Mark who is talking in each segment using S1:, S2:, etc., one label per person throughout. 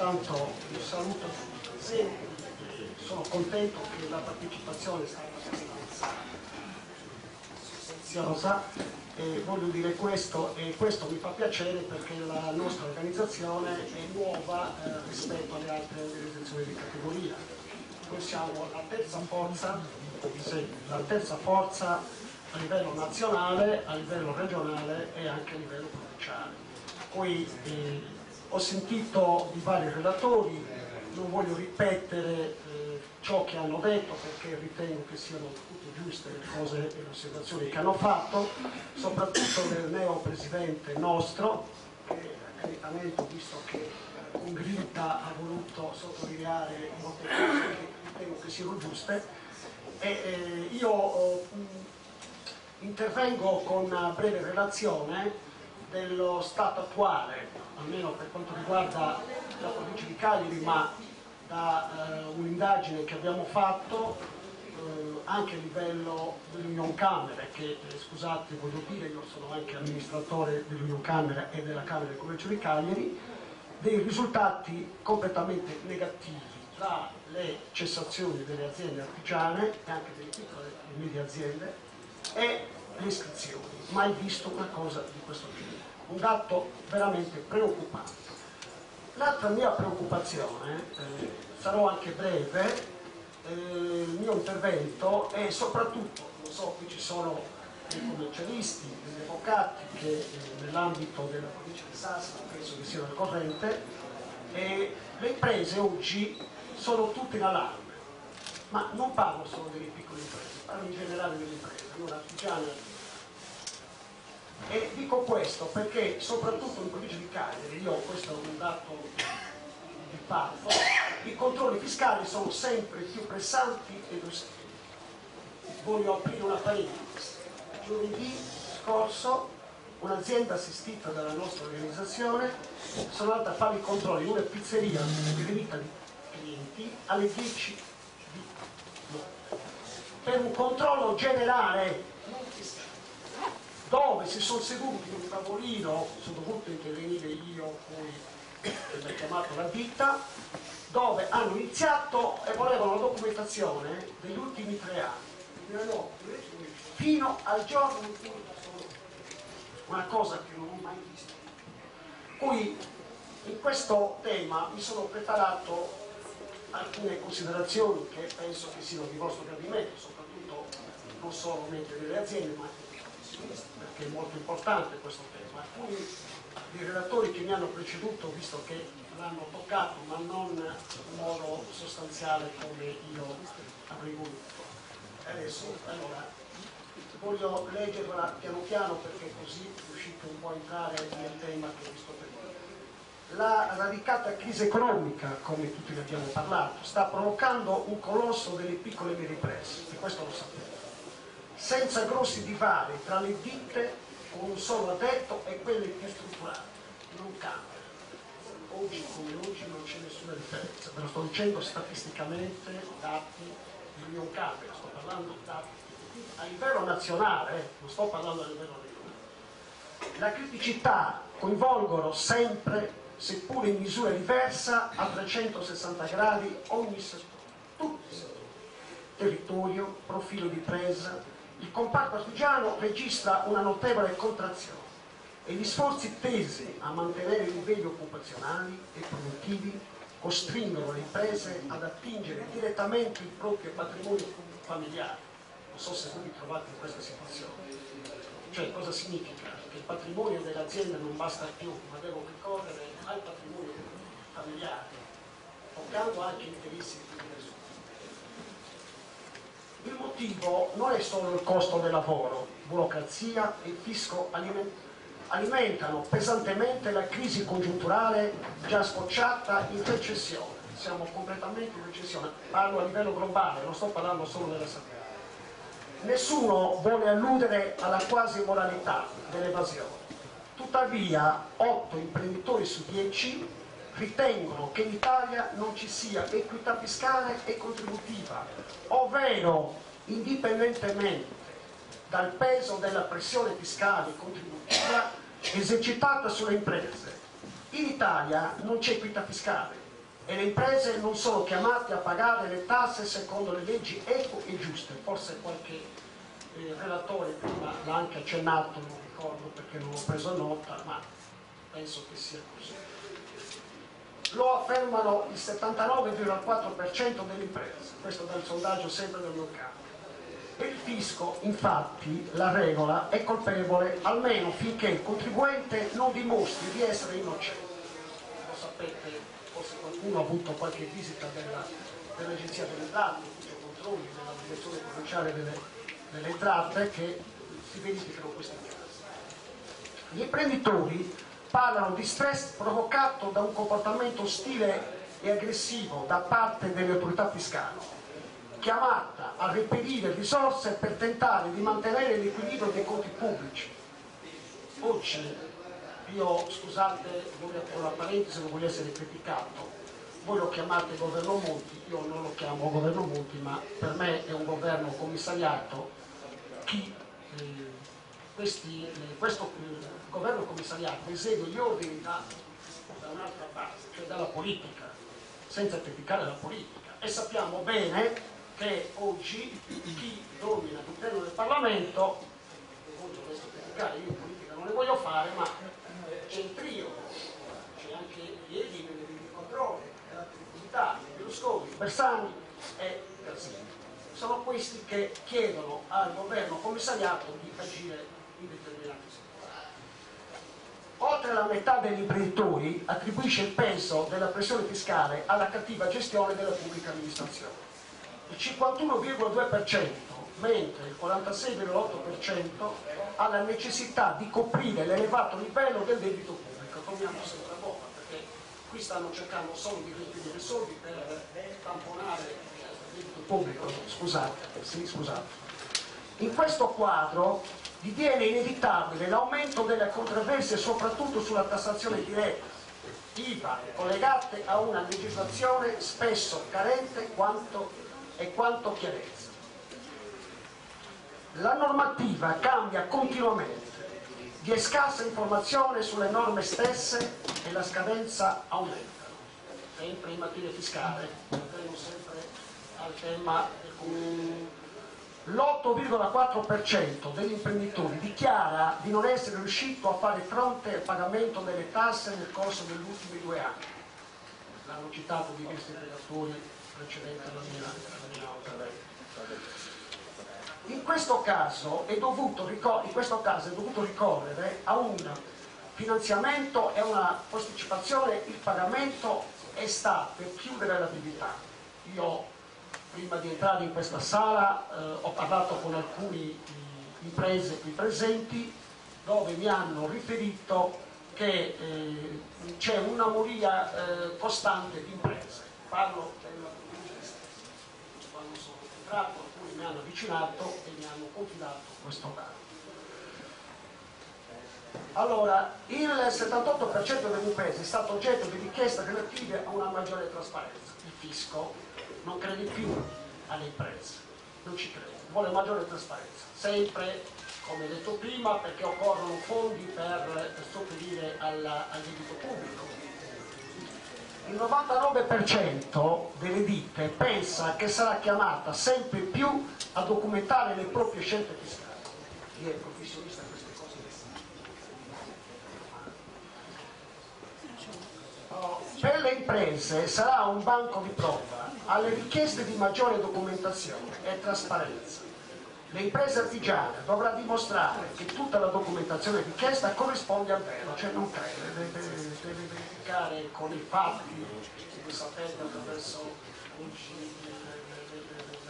S1: intanto vi saluto sempre, sono contento che la partecipazione sia stata silenziosa e voglio dire questo, e questo mi fa piacere perché la nostra organizzazione è nuova rispetto alle altre organizzazioni di categoria. Noi siamo la terza forza a livello nazionale, a livello regionale e anche a livello provinciale. Poi ho sentito i vari relatori, non voglio ripetere ciò che hanno detto perché ritengo che siano tutte giuste le cose e le osservazioni che hanno fatto, soprattutto del neo presidente nostro, che accreditamente ho visto che con grinta ha voluto sottolineare molte cose che ritengo che siano giuste. Io intervengo con una breve relazione dello stato attuale, almeno per quanto riguarda la provincia di Cagliari, ma da un'indagine che abbiamo fatto anche a livello dell'Union Camere, che scusate voglio dire, io sono anche amministratore dell'Union Camere e della Camera di Commercio di Cagliari, dei risultati completamente negativi tra le cessazioni delle aziende artigiane e anche delle piccole e medie aziende e le iscrizioni. Mai visto una cosa di questo genere, un dato veramente preoccupante. L'altra mia preoccupazione, sarò anche breve, il mio intervento è soprattutto, non so, qui ci sono dei commercialisti, degli avvocati che nell'ambito della provincia di Sassari penso che siano al corrente, e le imprese oggi sono tutte in allarme, ma non parlo solo delle piccole imprese, parlo in generale delle imprese, non artigiane. E dico questo perché soprattutto in provincia di Cagliari, io questo è un dato di fatto, i controlli fiscali sono sempre più pressanti ed ostili. Voglio aprire una parentesi. Giovedì scorso un'azienda assistita dalla nostra organizzazione sono andata a fare i controlli in una pizzeria di vendita di clienti alle 10 di notte per un controllo generale, non fiscale, dove si sono seduti in un tavolino, sono dovuto intervenire io, poi mi ha chiamato la ditta, dove hanno iniziato e volevano la documentazione degli ultimi 3 anni, fino al giorno in cui sono una cosa che non ho mai visto. Poi in questo tema mi sono preparato alcune considerazioni che penso che siano di vostro gradimento, soprattutto non solamente delle aziende ma anche dei professionisti, perché è molto importante questo tema. Alcuni dei relatori che mi hanno preceduto, visto che l'hanno toccato ma non in modo sostanziale come io avrei voluto. Adesso allora voglio leggerla piano piano perché così riuscite un po' a entrare nel tema che vi sto per dire. La radicata crisi economica, come tutti ne abbiamo parlato, sta provocando un colosso delle piccole e medie imprese, e questo lo sappiamo, senza grossi divari tra le ditte con un solo addetto e quelle più strutturate. Non cambia. Oggi come oggi non c'è nessuna differenza, ve lo sto dicendo statisticamente, dati dell'Union Camere, sto parlando di dati a livello nazionale, non sto parlando a livello regionale. La criticità coinvolgono sempre, seppure in misura diversa, a 360 gradi ogni settore, tutti i settori, territorio, profilo di presa. Il comparto artigiano registra una notevole contrazione e gli sforzi tesi a mantenere i livelli occupazionali e produttivi costringono le imprese ad attingere direttamente il proprio patrimonio familiare. Non so se voi vi trovate in questa situazione. Cioè, cosa significa? Che il patrimonio dell'azienda non basta più, ma devo ricorrere al patrimonio familiare, toccando anche interessi di diverso. Il motivo non è solo il costo del lavoro, burocrazia e fisco alimentano pesantemente la crisi congiunturale già sfociata in recessione. Siamo completamente in recessione, parlo a livello globale, non sto parlando solo della Sapienza. Nessuno vuole alludere alla quasi moralità dell'evasione. Tuttavia, 8 imprenditori su 10 ritengono che in Italia non ci sia equità fiscale e contributiva, ovvero indipendentemente dal peso della pressione fiscale e contributiva esercitata sulle imprese. In Italia non c'è equità fiscale, e le imprese non sono chiamate a pagare le tasse secondo le leggi eque e giuste. Forse qualche relatore prima l'ha anche accennato, non ricordo perché non ho preso nota, ma penso che sia così. Lo affermano il 79,4% delle imprese, questo dal sondaggio sempre del mio campo. E il fisco, infatti, la regola, è colpevole almeno finché il contribuente non dimostri di essere innocente. Lo sapete, forse qualcuno ha avuto qualche visita dell'Agenzia delle Entrate, ufficio controlli della Direzione Provinciale delle Entrate, che si verificano questi casi. Gli imprenditori parlano di stress provocato da un comportamento ostile e aggressivo da parte delle autorità fiscali, chiamata a reperire risorse per tentare di mantenere l'equilibrio dei conti pubblici. Oggi, io scusate, voglio aprire una parentesi, non voglio essere criticato, voi lo chiamate governo Monti, io non lo chiamo governo Monti, ma per me è un governo commissariato. Questo governo commissariato esegue gli ordini da un'altra parte, cioè dalla politica, senza criticare la politica, e sappiamo bene che oggi chi domina all'interno del Parlamento, voi dovreste criticare, io in politica non ne voglio fare, ma c'è il trio, c'è anche ieri nel controllo, l'attività, Berlusconi, Bersani e Casini. Sono questi che chiedono al governo commissariato di agire in determinati settori. Oltre la metà degli imprenditori attribuisce il peso della pressione fiscale alla cattiva gestione della pubblica amministrazione. Il 51,2%, mentre il 46,8% ha la necessità di coprire l'elevato livello del debito pubblico. Torniamo sempre a bomba, perché qui stanno cercando solo di reperire soldi per tamponare il debito pubblico. Scusate. In questo quadro diviene inevitabile l'aumento delle controversie, soprattutto sulla tassazione diretta, IVA, collegate a una legislazione spesso carente quanto chiarezza. La normativa cambia continuamente, vi è scarsa informazione sulle norme stesse e la scadenza aumenta. Sempre in materia fiscale, torniamo sempre al tema del comune. L'8,4% degli imprenditori dichiara di non essere riuscito a fare fronte al pagamento delle tasse nel corso degli ultimi 2 anni. L'hanno citato diversi relatori precedenti alla mia intervento. In questo caso è dovuto ricorrere a un finanziamento e a una posticipazione. Il pagamento è stato per chiudere l'attività. Io prima di entrare in questa sala ho parlato con alcune imprese qui presenti, dove mi hanno riferito che c'è una moria costante di imprese. Parlo della provincia di Stessa. Quando sono entrato, alcuni mi hanno avvicinato e mi hanno confidato questo dato. Allora, il 78% delle imprese è stato oggetto di richieste relative a una maggiore trasparenza. Il fisco non crede più alle imprese, non ci crede, vuole maggiore trasparenza, sempre, come detto prima, perché occorrono fondi per sopperire al debito pubblico. Il 99% delle ditte pensa che sarà chiamata sempre più a documentare le proprie scelte fiscali. Chi è professionista in queste cose? Per le imprese sarà un banco di prova alle richieste di maggiore documentazione e trasparenza. Le imprese artigiane dovrà dimostrare che tutta la documentazione richiesta corrisponde al vero, cioè non crede, deve verificare con i fatti, come sapete, attraverso le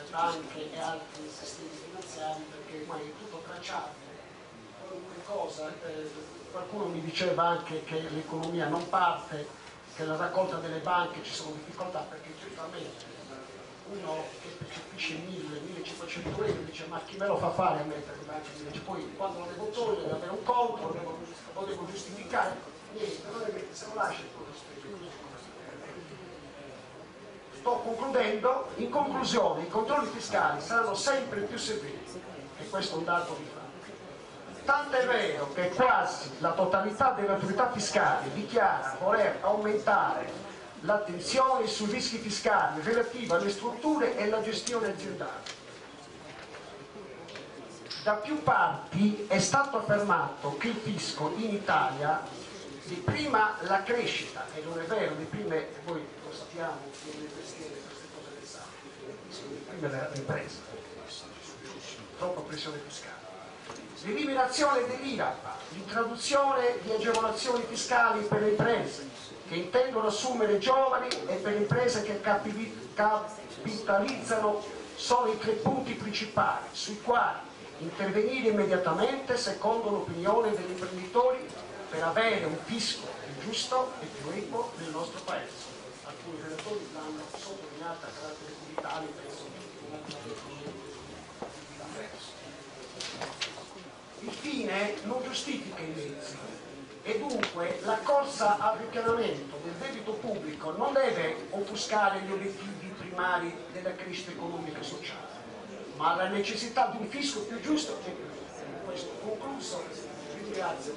S1: banche e altri sistemi finanziari, perché ormai è tutto tracciato. Qualunque cosa, qualcuno mi diceva anche che l'economia non parte, che la raccolta delle banche ci sono difficoltà, perché giustamente uno che percepisce 1.000-1.500 euro dice ma chi me lo fa fare a mettere in banca? Poi quando lo devo togliere, devo avere un conto, lo devo giustificare, niente, se lo lascia sto concludendo. In conclusione, i controlli fiscali saranno sempre più severi, e questo è un dato di fatto. Tanto è vero che quasi la totalità delle autorità fiscali dichiara voler aumentare l'attenzione sui rischi fiscali relativi alle strutture e alla gestione aziendale. Da più parti è stato affermato che il fisco in Italia deprima la crescita, e non è vero, deprime, voi lo sappiamo, investire queste cose le sanno, deprime le imprese, troppa pressione fiscale. L'eliminazione dell'IRAP, l'introduzione di agevolazioni fiscali per le imprese che intendono assumere giovani e per le imprese che capitalizzano sono i 3 punti principali sui quali intervenire immediatamente secondo l'opinione degli imprenditori per avere un fisco più giusto e più equo nel nostro Paese. Alcuni relatori l'hanno sottolineata a carattere digitale, penso il fine non giustifica i mezzi e dunque la corsa al ripianamento del debito pubblico non deve offuscare gli obiettivi primari della crescita economica e sociale, ma la necessità di un fisco più giusto e più giusto. Con questo concluso, ringrazio.